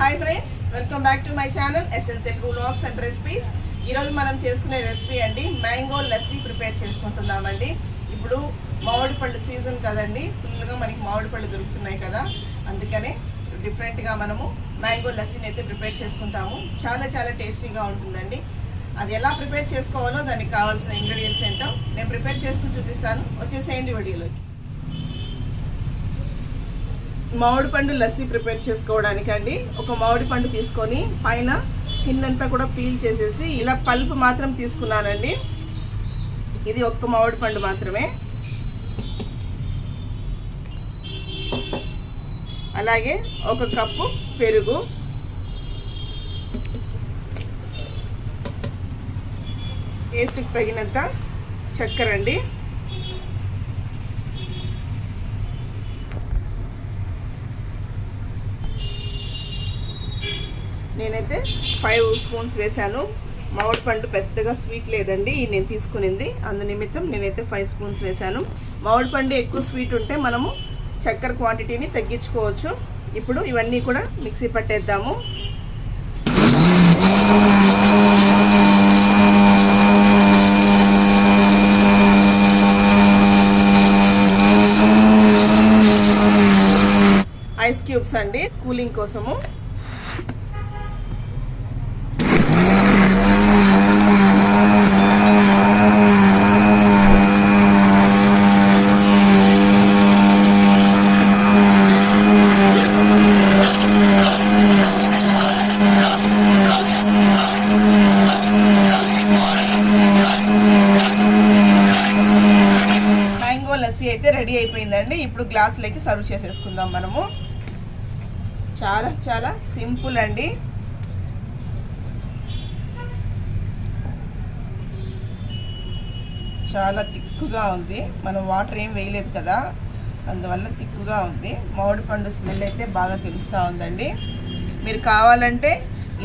Hi friends, welcome back to my channel SN Telugu vlogs and recipes. ఈరోజు మనం చేసుకునే recipe అండి మ్యాంగో లస్సీ ప్రిపేర్ చేసుకుంటున్నామండి. ఇప్పుడు మామిడి పళ్ళు సీజన్ కదండి, ఫుల్గా మనకి మామిడి పళ్ళు దొరుకుతున్నాయి కదా, అందుకనే డిఫరెంట్గా మనము మ్యాంగో లస్సీని అయితే ప్రిపేర్ చేసుకుంటాము. చాలా చాలా టేస్టీగా ఉంటుందండి. అది ఎలా ప్రిపేర్ చేసుకోవాలో దానికి కావాల్సిన ఇంగ్రీడియంట్స్ ఏంటో నేను ప్రిపేర్ చేస్తూ చూపిస్తాను. వచ్చేసేయండి వీడియోలోకి. మామిడి పండు లస్సీ ప్రిపేర్ చేసుకోవడానికి అండి ఒక మామిడి పండు తీసుకొని పైన స్కిన్ అంతా కూడా పీల్ చేసేసి ఇలా పల్ప్ మాత్రం తీసుకున్నానండి. ఇది ఒక్క మామిడి పండు మాత్రమే. అలాగే ఒక కప్పు పెరుగు, టేస్ట్కి తగినంత చక్కెర అండి, నేనైతే 5 స్పూన్స్ వేసాను. మామిడి పండు పెద్దగా స్వీట్ లేదండి ఇది నేను తీసుకునింది, అందు నిమిత్తం నేనైతే 5 స్పూన్స్ వేసాను. మామిడి పండు ఎక్కువ స్వీట్ ఉంటే మనము చక్కెర క్వాంటిటీని తగ్గించుకోవచ్చు. ఇప్పుడు ఇవన్నీ కూడా మిక్సీ పట్టేద్దాము. ఐస్ క్యూబ్స్ అండి కూలింగ్ కోసము. మ్యాంగో లస్సీ అయితే రెడీ అయిపోయిందండి. ఇప్పుడు గ్లాసులకి సర్వ్ చేసేసుకుందాం మనము. చాలా చాలా సింపుల్ అండి. చాలా తిక్కుగా ఉంది, మనం వాటర్ ఏం వేయలేదు కదా, అందువల్ల తిక్కుగా ఉంది. మామిడి పండు స్మెల్ అయితే బాగా తెలుస్తూ ఉందండి. మీరు కావాలంటే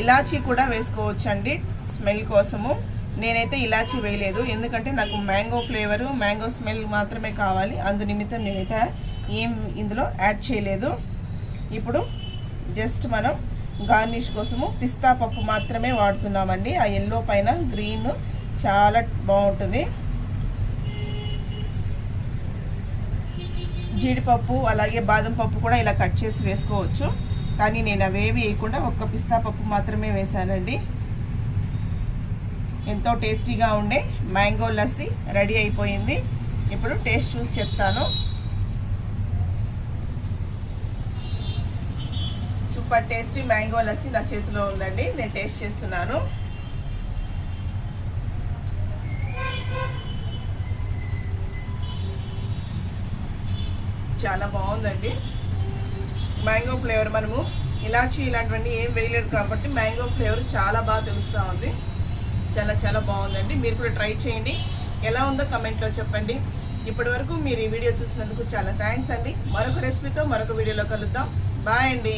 ఇలాచీ కూడా వేసుకోవచ్చు అండి స్మెల్ కోసము. నేనైతే ఇలాచీ వేయలేదు, ఎందుకంటే నాకు మ్యాంగో ఫ్లేవరు మ్యాంగో స్మెల్ మాత్రమే కావాలి, అందు నిమిత్తం నేనైతే ఏం ఇందులో యాడ్ చేయలేదు. ఇప్పుడు జస్ట్ మనం గార్నిష్ కోసము పిస్తా పప్పు మాత్రమే వాడుతున్నామండి. ఆ ఎల్లో పైన గ్రీన్ చాలా బాగుంటుంది. జీడిపప్పు అలాగే బాదం పప్పు కూడా ఇలా కట్ చేసి వేసుకోవచ్చు, కానీ నేను అవేవి వేయకుండా ఒక్క పిస్తా పప్పు మాత్రమే వేసానండి. ఎంతో టేస్టీగా ఉండే మ్యాంగో లస్సీ రెడీ అయిపోయింది. ఇప్పుడు టేస్ట్ చూసి చెప్తాను. సూపర్ టేస్టీ మ్యాంగో లస్సీ నా చేతిలో ఉందండి, నేను టేస్ట్ చేస్తున్నాను. చాలా బాగుందండి. మ్యాంగో ఫ్లేవర్, మనము ఇలాచీ ఇలాంటివన్నీ ఏం వేయలేదు కాబట్టి మ్యాంగో ఫ్లేవర్ చాలా బాగా తెలుస్తూ ఉంది. చాలా చాలా బాగుందండి. మీరు కూడా ట్రై చేయండి, ఎలా ఉందో కమెంట్లో చెప్పండి. ఇప్పటి వరకు మీరు ఈ వీడియో చూసినందుకు చాలా థ్యాంక్స్ అండి. మరొక రెసిపీతో మరొక వీడియోలో కలుద్దాం. బాయ్ అండి.